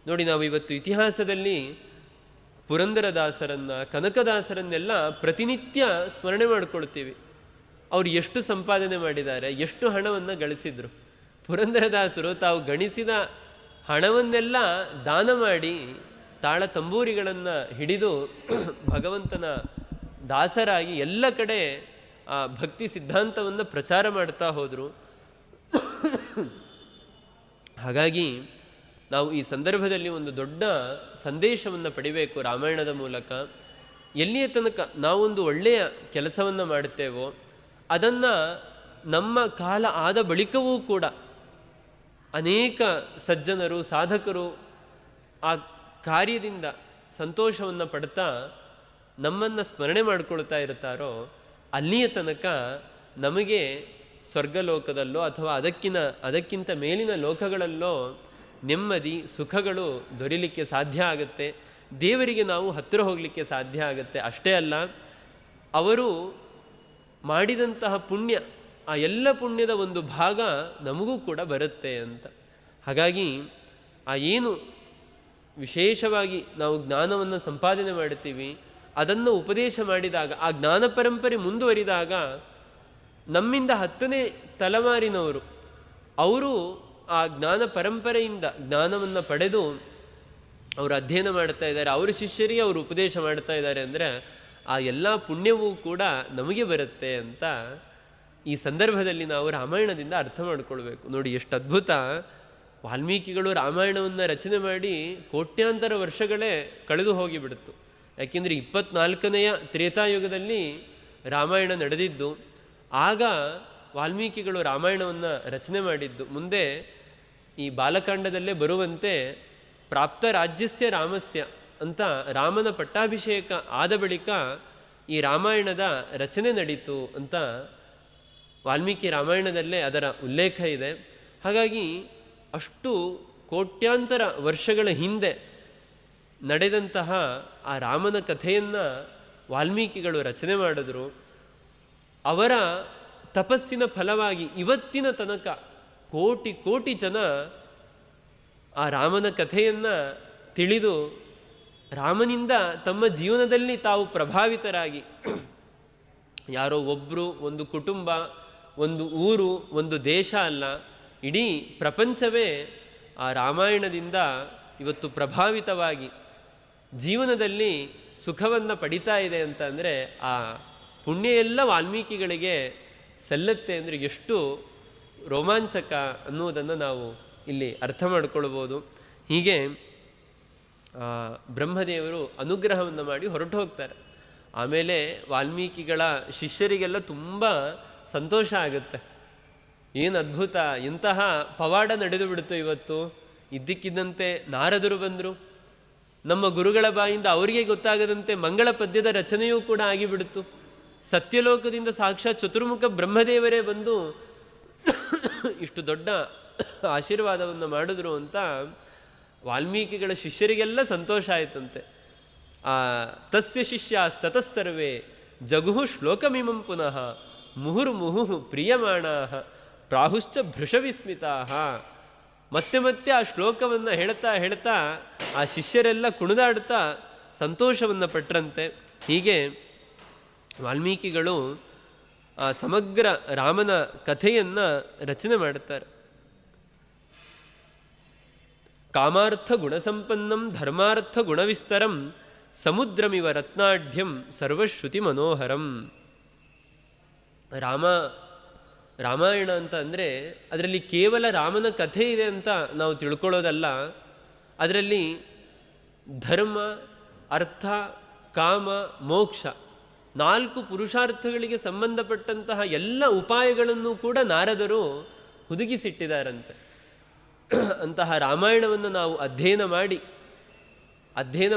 ನೋಡಿ, ನಾವು ಇವತ್ತು ಇತಿಹಾಸದಲ್ಲಿ ಪುರಂದರದಾಸರನ್ನು, ಕನಕದಾಸರನ್ನೆಲ್ಲ ಪ್ರತಿನಿತ್ಯ ಸ್ಮರಣೆ ಮಾಡಿಕೊಳ್ತೀವಿ. ಅವರು ಎಷ್ಟು ಸಂಪಾದನೆ ಮಾಡಿದ್ದಾರೆ, ಎಷ್ಟು ಹಣವನ್ನು ಗಳಿಸಿದರು. ಪುರಂದರದಾಸರು ತಾವು ಗಣಿಸಿದ ಹಣವನ್ನೆಲ್ಲ ದಾನ ಮಾಡಿ ತಾಳ ತಂಬೂರಿಗಳನ್ನು ಹಿಡಿದು ಭಗವಂತನ ದಾಸರಾಗಿ ಎಲ್ಲ ಕಡೆ ಆ ಭಕ್ತಿ ಸಿದ್ಧಾಂತವನ್ನು ಪ್ರಚಾರ ಮಾಡ್ತಾ ಹೋದರು. ಹಾಗಾಗಿ ನಾವು ಈ ಸಂದರ್ಭದಲ್ಲಿ ಒಂದು ದೊಡ್ಡ ಸಂದೇಶವನ್ನು ಪಡಿಬೇಕು ರಾಮಾಯಣದ ಮೂಲಕ. ಎಲ್ಲಿಯ ತನಕ ನಾವೊಂದು ಒಳ್ಳೆಯ ಕೆಲಸವನ್ನು ಮಾಡುತ್ತೇವೋ ಅದನ್ನು ನಮ್ಮ ಕಾಲ ಆದ ಬಳಿಕವೂ ಕೂಡ ಅನೇಕ ಸಜ್ಜನರು, ಸಾಧಕರು ಆ ಕಾರ್ಯದಿಂದ ಸಂತೋಷವನ್ನು ಪಡ್ತಾ ನಮ್ಮನ್ನು ಸ್ಮರಣೆ ಮಾಡಿಕೊಳ್ತಾ ಇರ್ತಾರೋ ಅಲ್ಲಿಯ ತನಕ ನಮಗೆ ಸ್ವರ್ಗಲೋಕದಲ್ಲೋ ಅಥವಾ ಅದಕ್ಕಿಂತ ಮೇಲಿನ ಲೋಕಗಳಲ್ಲೋ ನೆಮ್ಮದಿ, ಸುಖಗಳು ದೊರೀಲಿಕ್ಕೆ ಸಾಧ್ಯ ಆಗುತ್ತೆ. ದೇವರಿಗೆ ನಾವು ಹತ್ತಿರ ಹೋಗಲಿಕ್ಕೆ ಸಾಧ್ಯ ಆಗುತ್ತೆ. ಅಷ್ಟೇ ಅಲ್ಲ, ಅವರು ಮಾಡಿದಂತಹ ಪುಣ್ಯ, ಆ ಎಲ್ಲ ಪುಣ್ಯದ ಒಂದು ಭಾಗ ನಮಗೂ ಕೂಡ ಬರುತ್ತೆ ಅಂತ. ಹಾಗಾಗಿ ಆ ಏನು ವಿಶೇಷವಾಗಿ ನಾವು ಜ್ಞಾನವನ್ನು ಸಂಪಾದನೆ ಮಾಡುತ್ತೀವಿ ಅದನ್ನು ಉಪದೇಶ ಮಾಡಿದಾಗ, ಆ ಜ್ಞಾನ ಪರಂಪರೆ ಮುಂದುವರಿದಾಗ ನಮ್ಮಿಂದ 10ನೇ ತಲೆಮಾರಿನವರು ಅವರು ಆ ಜ್ಞಾನ ಪರಂಪರೆಯಿಂದ ಜ್ಞಾನವನ್ನು ಪಡೆದು ಅವರು ಅಧ್ಯಯನ ಮಾಡ್ತಾ ಇದ್ದಾರೆ, ಅವರ ಶಿಷ್ಯರಿಗೆ ಅವರು ಉಪದೇಶ ಮಾಡ್ತಾ ಇದ್ದಾರೆ ಅಂದರೆ ಆ ಎಲ್ಲ ಪುಣ್ಯವೂ ಕೂಡ ನಮಗೆ ಬರುತ್ತೆ ಅಂತ ಈ ಸಂದರ್ಭದಲ್ಲಿ ನಾವು ರಾಮಾಯಣದಿಂದ ಅರ್ಥ ಮಾಡಿಕೊಳ್ಬೇಕು. ನೋಡಿ ಎಷ್ಟು ಅದ್ಭುತ. ವಾಲ್ಮೀಕಿಗಳು ರಾಮಾಯಣವನ್ನು ರಚನೆ ಮಾಡಿ ಕೋಟ್ಯಾಂತರ ವರ್ಷಗಳೇ ಕಳೆದು ಹೋಗಿಬಿಡ್ತು. ಯಾಕೆಂದರೆ 24ನೇ ತ್ರೇತಾಯುಗದಲ್ಲಿ ರಾಮಾಯಣ ನಡೆದಿದ್ದು. ಆಗ ವಾಲ್ಮೀಕಿಗಳು ರಾಮಾಯಣವನ್ನು ರಚನೆ ಮಾಡಿದ್ದು. ಮುಂದೆ ಈ ಬಾಲಕಾಂಡದಲ್ಲೇ ಬರುವಂತೆ ಪ್ರಾಪ್ತ ರಾಜ್ಯಸ್ಯ ರಾಮಸ್ಯ ಅಂತ ರಾಮನ ಪಟ್ಟಾಭಿಷೇಕ ಆದ ಬಳಿಕ ಈ ರಾಮಾಯಣದ ರಚನೆ ನಡೀತು ಅಂತ ವಾಲ್ಮೀಕಿ ರಾಮಾಯಣದಲ್ಲೇ ಅದರ ಉಲ್ಲೇಖ ಇದೆ. ಹಾಗಾಗಿ ಅಷ್ಟು ಕೋಟ್ಯಾಂತರ ವರ್ಷಗಳ ಹಿಂದೆ ನಡೆದಂತಹ ಆ ರಾಮನ ಕಥೆಯನ್ನು ವಾಲ್ಮೀಕಿಗಳು ರಚನೆ ಮಾಡಿದ್ರು. ಅವರ ತಪಸ್ಸಿನ ಫಲವಾಗಿ ಇವತ್ತಿನ ತನಕ ಕೋಟಿ ಕೋಟಿ ಜನ ಆ ರಾಮನ ಕಥೆಯನ್ನು ತಿಳಿದು ರಾಮನಿಂದ ತಮ್ಮ ಜೀವನದಲ್ಲಿ ತಾವು ಪ್ರಭಾವಿತರಾಗಿ, ಯಾರೋ ಒಬ್ಬರು, ಒಂದು ಕುಟುಂಬ, ಒಂದು ಊರು, ಒಂದು ದೇಶ ಅಲ್ಲ, ಇಡೀ ಪ್ರಪಂಚವೇ ಆ ರಾಮಾಯಣದಿಂದ ಇವತ್ತು ಪ್ರಭಾವಿತವಾಗಿ ಜೀವನದಲ್ಲಿ ಸುಖವನ್ನು ಪಡಿತಾ ಇದೆ ಅಂತ ಅಂದರೆ ಆ ಪುಣ್ಯ ಎಲ್ಲ ವಾಲ್ಮೀಕಿಗಳಿಗೆ ಸಲ್ಲತ್ತೆ ಅಂದರೆ ಎಷ್ಟು ರೋಮಾಂಚಕ ಅನ್ನುವುದನ್ನು ನಾವು ಇಲ್ಲಿ ಅರ್ಥ ಮಾಡಿಕೊಳ್ಬೋದು. ಹೀಗೆ ಬ್ರಹ್ಮದೇವರು ಅನುಗ್ರಹವನ್ನು ಮಾಡಿ ಹೊರಟು ಹೋಗ್ತಾರೆ. ಆಮೇಲೆ ವಾಲ್ಮೀಕಿಗಳ ಶಿಷ್ಯರಿಗೆಲ್ಲ ತುಂಬ ಸಂತೋಷ ಆಗುತ್ತೆ. ಏನು ಅದ್ಭುತ, ಇಂತಹ ಪವಾಡ ನಡೆದು ಬಿಡ್ತು ಇವತ್ತು. ಇದ್ದಕ್ಕಿದ್ದಂತೆ ನಾರದರು ಬಂದರು, ನಮ್ಮ ಗುರುಗಳ ಬಾಯಿಂದ ಅವರಿಗೆ ಗೊತ್ತಾಗದಂತೆ ಮಂಗಳ ಪದ್ಯದ ರಚನೆಯೂ ಕೂಡ ಆಗಿಬಿಡ್ತು. ಸತ್ಯಲೋಕದಿಂದ ಸಾಕ್ಷಾತ್ ಚತುರ್ಮುಖ ಬ್ರಹ್ಮದೇವರೇ ಬಂದು ಇಷ್ಟು ದೊಡ್ಡ ಆಶೀರ್ವಾದವನ್ನು ಮಾಡಿದ್ರು ಅಂತ ವಾಲ್ಮೀಕಿಗಳ ಶಿಷ್ಯರಿಗೆಲ್ಲ ಸಂತೋಷ ಆಯ್ತಂತೆ. ತಸ್ಯ ಶಿಷ್ಯಾಸ್ತತಸ್ಸರ್ವೇ ಜಗುಃ ಶ್ಲೋಕಮಿಮಂ ಪುನಃ ಮುಹುರ್ಮುಹುಃ ಪ್ರಿಯಮಾಣಾಃ ಪ್ರಾಹುಶ್ಚ ಭೃಶವಿಸ್ಮಿತಾಃ. ಮತ್ತೆ ಮತ್ತೆ ಆ ಶ್ಲೋಕವನ್ನು ಹೇಳ್ತಾ ಆ ಶಿಷ್ಯರೆಲ್ಲ ಕುಣಿದಾಡ್ತಾ ಸಂತೋಷವನ್ನು ಪಟ್ಟರಂತೆ. ಹೀಗೆ ವಾಲ್ಮೀಕಿಗಳು ಆ ಸಮಗ್ರ ರಾಮನ ಕಥೆಯನ್ನು ರಚನೆ ಮಾಡುತ್ತಾರೆ. ಕಾಮಾರ್ಥ ಗುಣಸಂಪನ್ನಂ ಧರ್ಮಾರ್ಥ ಗುಣವಿಸ್ತರಂ ಸಮುದ್ರಮಿವ ರತ್ನಾಢ್ಯಂ ಸರ್ವಶ್ರುತಿ ಮನೋಹರಂ. ರಾಮಾಯಣ ಅಂತ ಅಂದರೆ ಅದರಲ್ಲಿ ಕೇವಲ ರಾಮನ ಕಥೆ ಇದೆ ಅಂತ ನಾವು ತಿಳ್ಕೊಳ್ಳೋದಲ್ಲ. ಅದರಲ್ಲಿ ಧರ್ಮ, ಅರ್ಥ, ಕಾಮ, ಮೋಕ್ಷ 4 ಪುರುಷಾರ್ಥಗಳಿಗೆ ಸಂಬಂಧಪಟ್ಟಂತಹ ಎಲ್ಲ ಉಪಾಯಗಳನ್ನು ಕೂಡ ನಾರದರು ಹುದುಗಿಸಿಟ್ಟಿದ್ದಾರಂತೆ. ಅಂತಹ ರಾಮಾಯಣವನ್ನು ನಾವು ಅಧ್ಯಯನ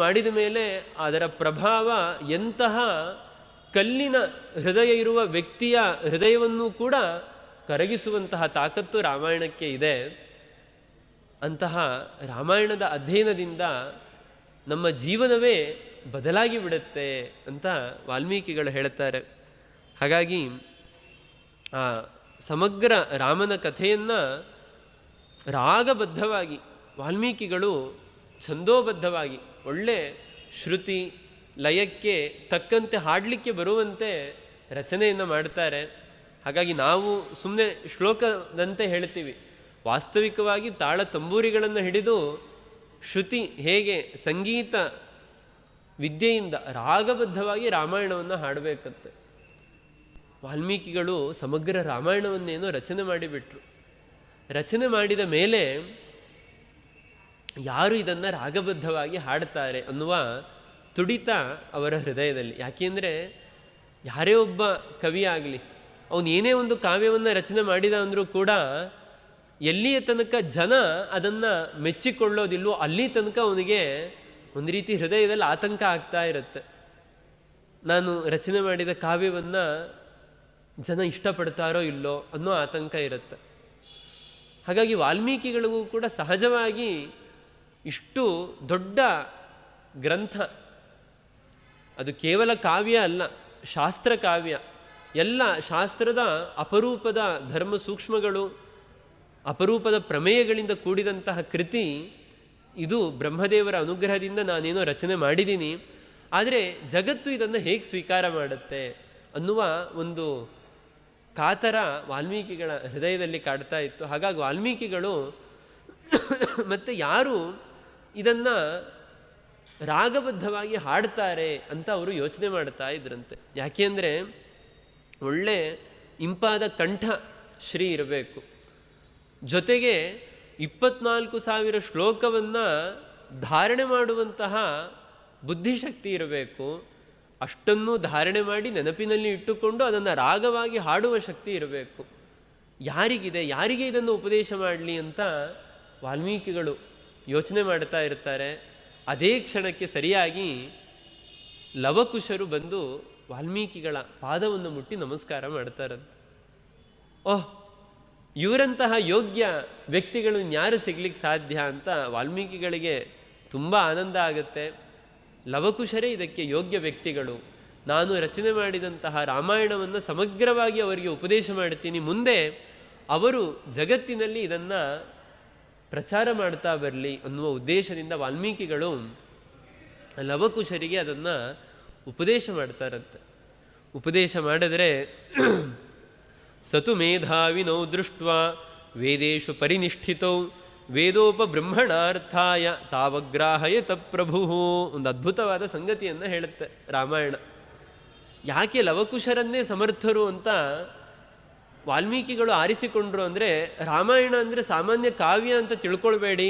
ಮಾಡಿದ ಮೇಲೆ ಅದರ ಪ್ರಭಾವ ಎಂತಹ ಕಲ್ಲಿನ ಹೃದಯ ಇರುವ ವ್ಯಕ್ತಿಯ ಹೃದಯವನ್ನು ಕೂಡ ಕರಗಿಸುವಂತಹ ತಾಕತ್ತು ರಾಮಾಯಣಕ್ಕೆ ಇದೆ. ಅಂತಹ ರಾಮಾಯಣದ ಅಧ್ಯಯನದಿಂದ ನಮ್ಮ ಜೀವನವೇ ಬದಲಾಗಿ ಬಿಡುತ್ತೆ ಅಂತ ವಾಲ್ಮೀಕಿಗಳು ಹೇಳ್ತಾರೆ. ಹಾಗಾಗಿ ಆ ಸಮಗ್ರ ರಾಮನ ಕಥೆಯನ್ನು ರಾಗಬದ್ಧವಾಗಿ ವಾಲ್ಮೀಕಿಗಳು ಛಂದೋಬದ್ಧವಾಗಿ ಒಳ್ಳೆ ಶ್ರುತಿ ಲಯಕ್ಕೆ ತಕ್ಕಂತೆ ಹಾಡಲಿಕ್ಕೆ ಬರುವಂತೆ ರಚನೆಯನ್ನು ಮಾಡ್ತಾರೆ. ಹಾಗಾಗಿ ನಾವು ಸುಮ್ಮನೆ ಶ್ಲೋಕದಂತೆ ಹೇಳ್ತೀವಿ, ವಾಸ್ತವಿಕವಾಗಿ ತಾಳ ತಂಬೂರಿಗಳನ್ನು ಹಿಡಿದು ಶ್ರುತಿ ಹೇಗೆ ಸಂಗೀತ ವಿದ್ಯೆಯಿಂದ ರಾಗಬದ್ಧವಾಗಿ ರಾಮಾಯಣವನ್ನು ಹಾಡಬೇಕಂತೆ. ವಾಲ್ಮೀಕಿಗಳು ಸಮಗ್ರ ರಾಮಾಯಣವನ್ನೇನೋ ರಚನೆ ಮಾಡಿಬಿಟ್ರು. ರಚನೆ ಮಾಡಿದ ಮೇಲೆ ಯಾರು ಇದನ್ನು ರಾಗಬದ್ಧವಾಗಿ ಹಾಡ್ತಾರೆ ಅನ್ನುವ ತುಡಿತ ಅವರ ಹೃದಯದಲ್ಲಿ. ಯಾಕೆಂದರೆ ಯಾರೇ ಒಬ್ಬ ಕವಿ ಆಗಲಿ, ಅವನು ಏನೇ ಒಂದು ಕಾವ್ಯವನ್ನು ರಚನೆ ಮಾಡಿದ ಅಂದರೂ ಕೂಡ ಎಲ್ಲಿಯ ತನಕ ಜನ ಅದನ್ನು ಮೆಚ್ಚಿಕೊಳ್ಳೋದಿಲ್ವೋ ಅಲ್ಲಿ ತನಕ ಅವನಿಗೆ ಒಂದು ರೀತಿ ಹೃದಯದಲ್ಲಿ ಆತಂಕ ಆಗ್ತಾ ಇರುತ್ತೆ. ನಾನು ರಚನೆ ಮಾಡಿದ ಕಾವ್ಯವನ್ನು ಜನ ಇಷ್ಟಪಡ್ತಾರೋ ಇಲ್ಲೋ ಅನ್ನೋ ಆತಂಕ ಇರುತ್ತೆ. ಹಾಗಾಗಿ ವಾಲ್ಮೀಕಿಗಳಿಗೂ ಕೂಡ ಸಹಜವಾಗಿ ಇಷ್ಟು ದೊಡ್ಡ ಗ್ರಂಥ, ಅದು ಕೇವಲ ಕಾವ್ಯ ಅಲ್ಲ, ಶಾಸ್ತ್ರ ಕಾವ್ಯ, ಎಲ್ಲ ಶಾಸ್ತ್ರದ ಅಪರೂಪದ ಧರ್ಮ ಸೂಕ್ಷ್ಮಗಳು, ಅಪರೂಪದ ಪ್ರಮೇಯಗಳಿಂದ ಕೂಡಿದಂತಹ ಕೃತಿ ಇದು. ಬ್ರಹ್ಮದೇವರ ಅನುಗ್ರಹದಿಂದ ನಾನೇನೋ ರಚನೆ ಮಾಡಿದ್ದೀನಿ, ಆದರೆ ಜಗತ್ತು ಇದನ್ನು ಹೇಗೆ ಸ್ವೀಕಾರ ಮಾಡುತ್ತೆ ಅನ್ನುವ ಒಂದು ಕಾತರ ವಾಲ್ಮೀಕಿಗಳ ಹೃದಯದಲ್ಲಿ ಕಾಡ್ತಾ ಇತ್ತು. ಹಾಗಾಗಿ ವಾಲ್ಮೀಕಿಗಳು ಮತ್ತು ಯಾರು ಇದನ್ನು ರಾಗಬದ್ಧವಾಗಿ ಹಾಡ್ತಾರೆ ಅಂತ ಅವರು ಯೋಚನೆ ಮಾಡ್ತಾ ಇದ್ರಂತೆ. ಯಾಕೆಂದರೆ ಒಳ್ಳೆ ಇಂಪಾದ ಕಂಠ ಶ್ರೀ ಇರಬೇಕು, ಜೊತೆಗೆ 24,000 ಶ್ಲೋಕವನ್ನು ಧಾರಣೆ ಮಾಡುವಂತಹ ಬುದ್ಧಿಶಕ್ತಿ ಇರಬೇಕು. ಅಷ್ಟನ್ನು ಧಾರಣೆ ಮಾಡಿ ನೆನಪಿನಲ್ಲಿ ಇಟ್ಟುಕೊಂಡು ಅದನ್ನು ರಾಗವಾಗಿ ಹಾಡುವ ಶಕ್ತಿ ಇರಬೇಕು. ಯಾರಿಗೆ ಇದನ್ನು ಉಪದೇಶ ಮಾಡಲಿ ಅಂತ ವಾಲ್ಮೀಕಿಗಳು ಯೋಚನೆ ಮಾಡ್ತಾ ಇರ್ತಾರೆ. ಅದೇ ಕ್ಷಣಕ್ಕೆ ಸರಿಯಾಗಿ ಲವಕುಶರು ಬಂದು ವಾಲ್ಮೀಕಿಗಳ ಪಾದವನ್ನು ಮುಟ್ಟಿ ನಮಸ್ಕಾರ ಮಾಡ್ತಾರಂತೆ. ಓಹ್, ಇವರಂತಹ ಯೋಗ್ಯ ವ್ಯಕ್ತಿಗಳು ಇನ್ಯಾರು ಸಿಗ್ಲಿಕ್ಕೆ ಸಾಧ್ಯ ಅಂತ ವಾಲ್ಮೀಕಿಗಳಿಗೆ ತುಂಬ ಆನಂದ ಆಗುತ್ತೆ. ಲವಕುಶರೇ ಇದಕ್ಕೆ ಯೋಗ್ಯ ವ್ಯಕ್ತಿಗಳು. ನಾನು ರಚನೆ ಮಾಡಿದಂತಹ ರಾಮಾಯಣವನ್ನು ಸಮಗ್ರವಾಗಿ ಅವರಿಗೆ ಉಪದೇಶ ಮಾಡ್ತೀನಿ, ಮುಂದೆ ಅವರು ಜಗತ್ತಿನಲ್ಲಿ ಇದನ್ನು ಪ್ರಚಾರ ಮಾಡ್ತಾ ಬರಲಿ ಅನ್ನುವ ಉದ್ದೇಶದಿಂದ ವಾಲ್ಮೀಕಿಗಳು ಲವಕುಶರಿಗೆ ಅದನ್ನು ಉಪದೇಶ ಮಾಡ್ತಾರಂತೆ. ಉಪದೇಶ ಮಾಡಿದ್ರೆ ಸತು ಮೇಧಾವಿನೌ ದೃಷ್ಟ್ವಾ ವೇದೇಶು ಪರಿನಿಷ್ಠಿತೌ ವೇದೋಪಬ್ರಹ್ಮಣಾರ್ಥಾಯ ತಾವಗ್ರಾಹಯತ ಪ್ರಭು. ಒಂದು ಅದ್ಭುತವಾದ ಸಂಗತಿಯನ್ನು ಹೇಳುತ್ತೆ ರಾಮಾಯಣ. ಯಾಕೆ ಲವಕುಶರನ್ನೇ ಸಮರ್ಥರು ಅಂತ ವಾಲ್ಮೀಕಿಗಳು ಆರಿಸಿಕೊಂಡ್ರು ಅಂದರೆ, ರಾಮಾಯಣ ಅಂದರೆ ಸಾಮಾನ್ಯ ಕಾವ್ಯ ಅಂತ ತಿಳ್ಕೊಳ್ಬೇಡಿ.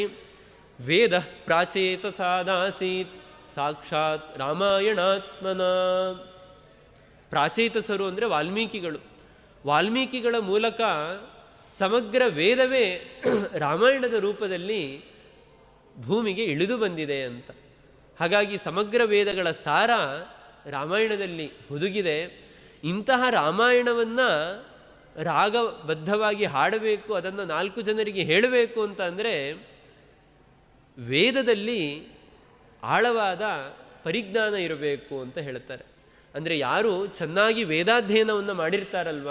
ವೇದ ಪ್ರಾಚೇತ ಸಾದಾಸೀತ್ ಸಾಕ್ಷಾತ್ ರಾಮಾಯಣಾತ್ಮನ. ಪ್ರಾಚೇತಸರು ಅಂದರೆ ವಾಲ್ಮೀಕಿಗಳು. ವಾಲ್ಮೀಕಿಗಳ ಮೂಲಕ ಸಮಗ್ರ ವೇದವೇ ರಾಮಾಯಣದ ರೂಪದಲ್ಲಿ ಭೂಮಿಗೆ ಇಳಿದು ಬಂದಿದೆ ಅಂತ. ಹಾಗಾಗಿ ಸಮಗ್ರ ವೇದಗಳ ಸಾರ ರಾಮಾಯಣದಲ್ಲಿ ಹುದುಗಿದೆ. ಇಂತಹ ರಾಮಾಯಣವನ್ನು ರಾಗಬದ್ಧವಾಗಿ ಹಾಡಬೇಕು, ಅದನ್ನು 4 ಜನರಿಗೆ ಹೇಳಬೇಕು ಅಂತ ಅಂದರೆ ವೇದದಲ್ಲಿ ಆಳವಾದ ಪರಿಜ್ಞಾನ ಇರಬೇಕು ಅಂತ ಹೇಳ್ತಾರೆ. ಅಂದರೆ ಯಾರು ಚೆನ್ನಾಗಿ ವೇದಾಧ್ಯಯನವನ್ನು ಮಾಡಿರ್ತಾರಲ್ವ,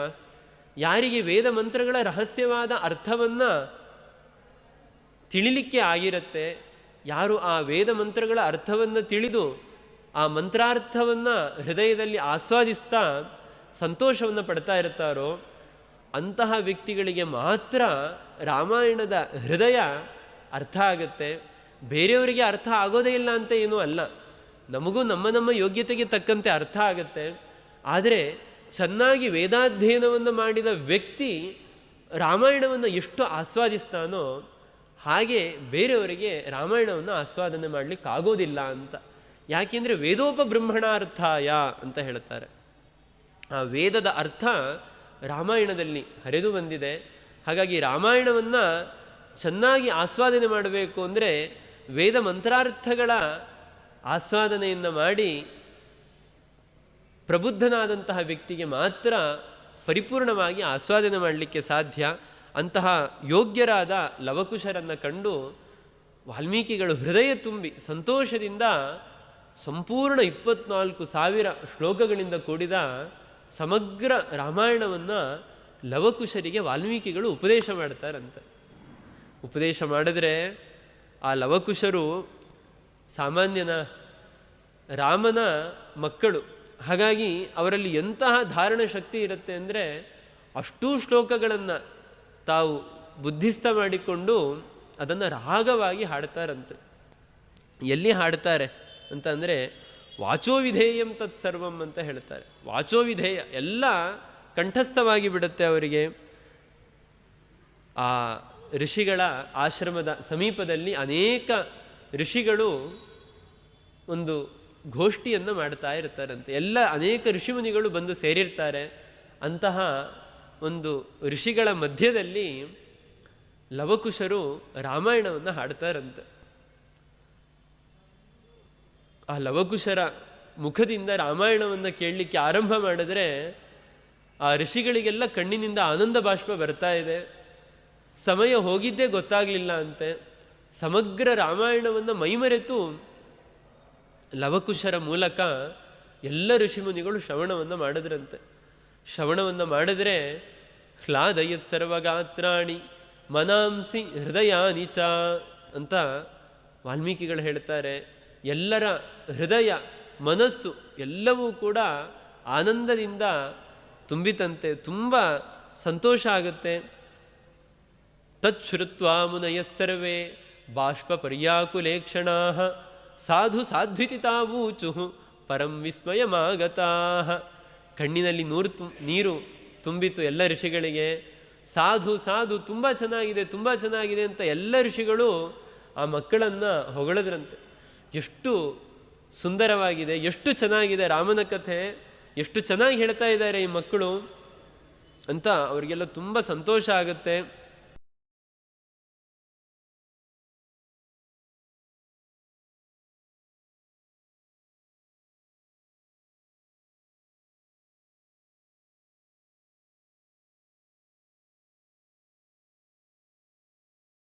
ಯಾರಿಗೆ ವೇದ ಮಂತ್ರಗಳ ರಹಸ್ಯವಾದ ಅರ್ಥವನ್ನು ತಿಳಿಲಿಕ್ಕೆ ಆಗಿರುತ್ತೆ, ಯಾರು ಆ ವೇದ ಮಂತ್ರಗಳ ಅರ್ಥವನ್ನು ತಿಳಿದು ಆ ಮಂತ್ರಾರ್ಥವನ್ನು ಹೃದಯದಲ್ಲಿ ಆಸ್ವಾದಿಸ್ತಾ ಸಂತೋಷವನ್ನು ಪಡ್ತಾ ಇರ್ತಾರೋ ಅಂತಹ ವ್ಯಕ್ತಿಗಳಿಗೆ ಮಾತ್ರ ರಾಮಾಯಣದ ಹೃದಯ ಅರ್ಥ ಆಗುತ್ತೆ. ಬೇರೆಯವರಿಗೆ ಅರ್ಥ ಆಗೋದೇ ಇಲ್ಲ ಅಂತ ಏನೂ ಅಲ್ಲ, ನಮಗೂ ನಮ್ಮ ಯೋಗ್ಯತೆಗೆ ತಕ್ಕಂತೆ ಅರ್ಥ ಆಗುತ್ತೆ. ಆದರೆ ಚೆನ್ನಾಗಿ ವೇದಾಧ್ಯಯನವನ್ನು ಮಾಡಿದ ವ್ಯಕ್ತಿ ರಾಮಾಯಣವನ್ನು ಎಷ್ಟು ಆಸ್ವಾದಿಸ್ತಾನೋ ಹಾಗೆ ಬೇರೆಯವರಿಗೆ ರಾಮಾಯಣವನ್ನು ಆಸ್ವಾದನೆ ಮಾಡಲಿಕ್ಕಾಗೋದಿಲ್ಲ ಅಂತ. ಯಾಕೆಂದರೆ ವೇದೋಪಬ್ರಹ್ಮಣಾರ್ಥಾಯ ಅಂತ ಹೇಳ್ತಾರೆ. ಆ ವೇದದ ಅರ್ಥ ರಾಮಾಯಣದಲ್ಲಿ ಹರಿದು ಬಂದಿದೆ. ಹಾಗಾಗಿ ರಾಮಾಯಣವನ್ನು ಚೆನ್ನಾಗಿ ಆಸ್ವಾದನೆ ಮಾಡಬೇಕು ಅಂದರೆ ವೇದ ಮಂತ್ರಾರ್ಥಗಳ ಆಸ್ವಾದನೆಯನ್ನು ಮಾಡಿ ಪ್ರಬುದ್ಧನಾದಂತಹ ವ್ಯಕ್ತಿಗೆ ಮಾತ್ರ ಪರಿಪೂರ್ಣವಾಗಿ ಆಸ್ವಾದನೆ ಮಾಡಲಿಕ್ಕೆ ಸಾಧ್ಯ. ಅಂತಹ ಯೋಗ್ಯರಾದ ಲವಕುಶರನ್ನು ಕಂಡು ವಾಲ್ಮೀಕಿಗಳು ಹೃದಯ ತುಂಬಿ ಸಂತೋಷದಿಂದ ಸಂಪೂರ್ಣ 24,000 ಶ್ಲೋಕಗಳಿಂದ ಕೂಡಿದ ಸಮಗ್ರ ರಾಮಾಯಣವನ್ನು ಲವಕುಶರಿಗೆ ವಾಲ್ಮೀಕಿಗಳು ಉಪದೇಶ ಮಾಡ್ತಾರಂತೆ. ಉಪದೇಶ ಮಾಡಿದ್ರೆ ಆ ಲವಕುಶರು ಸಾಮಾನ್ಯನ ರಾಮನ ಮಕ್ಕಳು. ಹಾಗಾಗಿ ಅವರಲ್ಲಿ ಎಂತಹ ಧಾರಣ ಶಕ್ತಿ ಇರುತ್ತೆ ಅಂದರೆ ಅಷ್ಟೂ ಶ್ಲೋಕಗಳನ್ನು ತಾವು ಬುದ್ಧಿಸ್ಥ ಮಾಡಿಕೊಂಡು ಅದನ್ನು ರಾಗವಾಗಿ ಹಾಡ್ತಾರಂತೆ. ಎಲ್ಲಿ ಹಾಡ್ತಾರೆ ಅಂತ ಅಂದರೆ ವಾಚೋವಿಧೇಯಂ ತತ್ಸರ್ವಂ ಅಂತ ಹೇಳ್ತಾರೆ. ವಾಚೋವಿಧೇಯ ಎಲ್ಲ ಕಂಠಸ್ಥವಾಗಿ ಬಿಡುತ್ತೆ ಅವರಿಗೆ. ಆ ಋಷಿಗಳ ಆಶ್ರಮದ ಸಮೀಪದಲ್ಲಿ ಅನೇಕ ಋಷಿಗಳು ಒಂದು ಗೋಷ್ಠಿಯನ್ನು ಮಾಡ್ತಾ ಇರ್ತಾರಂತೆ. ಅನೇಕ ಋಷಿಮುನಿಗಳು ಬಂದು ಸೇರಿರ್ತಾರೆ. ಅಂತಹ ಒಂದು ಋಷಿಗಳ ಮಧ್ಯದಲ್ಲಿ ಲವಕುಶರು ರಾಮಾಯಣವನ್ನು ಹಾಡ್ತಾರಂತೆ. ಆ ಲವಕುಶರ ಮುಖದಿಂದ ರಾಮಾಯಣವನ್ನು ಕೇಳಲಿಕ್ಕೆ ಆರಂಭ ಮಾಡಿದ್ರೆ ಆ ಋಷಿಗಳಿಗೆಲ್ಲ ಕಣ್ಣಿನಿಂದ ಆನಂದ ಬಾಷ್ಪ ಬರ್ತಾ ಇದೆ. ಸಮಯ ಹೋಗಿದ್ದೇ ಗೊತ್ತಾಗಲಿಲ್ಲ ಅಂತೆ. ಸಮಗ್ರ ರಾಮಾಯಣವನ್ನು ಮೈಮರೆತು ಲವಕುಶರ ಮೂಲಕ ಎಲ್ಲ ಋಷಿಮುನಿಗಳು ಶ್ರವಣವನ್ನು ಮಾಡಿದ್ರಂತೆ. ಶ್ರವಣವನ್ನು ಮಾಡಿದ್ರೆ ಹ್ಲಾದಯತ್ ಸರ್ವಗಾತ್ರಾಣಿ ಮನಾಂಸಿ ಹೃದಯಾನಿ ಚ ಅಂತ ವಾಲ್ಮೀಕಿಗಳು ಹೇಳ್ತಾರೆ. ಎಲ್ಲರ ಹೃದಯ ಮನಸ್ಸು ಎಲ್ಲವೂ ಕೂಡ ಆನಂದದಿಂದ ತುಂಬಿತಂತೆ. ತುಂಬ ಸಂತೋಷ ಆಗುತ್ತೆ. ತಚ್ಛ್ರುತ್ವಾ ಮುನಯಃ ಸರ್ವೇ ಬಾಷ್ಪ ಪರ್ಯಾಕುಲೇಕ್ಷಣಾ ಸಾಧು ಸಾಧ್ವಿತಿತಾವೂಚು ಪರಂ ವಿಸ್ಮಯಮಾಗತಾಃ. ಕಣ್ಣಿನಲ್ಲಿ ನೀರು ತುಂಬಿತು ಎಲ್ಲ ಋಷಿಗಳಿಗೆ. ಸಾಧು ಸಾಧು ತುಂಬ ಚೆನ್ನಾಗಿದೆ, ತುಂಬ ಚೆನ್ನಾಗಿದೆ ಅಂತ ಎಲ್ಲ ಋಷಿಗಳು ಆ ಮಕ್ಕಳನ್ನು ಹೊಗಳಿದ್ರಂತೆ. ಎಷ್ಟು ಸುಂದರವಾಗಿದೆ, ಎಷ್ಟು ಚೆನ್ನಾಗಿದೆ ರಾಮನ ಕಥೆ, ಎಷ್ಟು ಚೆನ್ನಾಗಿ ಹೇಳ್ತಾ ಇದ್ದಾರೆ ಈ ಮಕ್ಕಳು ಅಂತ ಅವರಿಗೆಲ್ಲ ತುಂಬ ಸಂತೋಷ ಆಗುತ್ತೆ.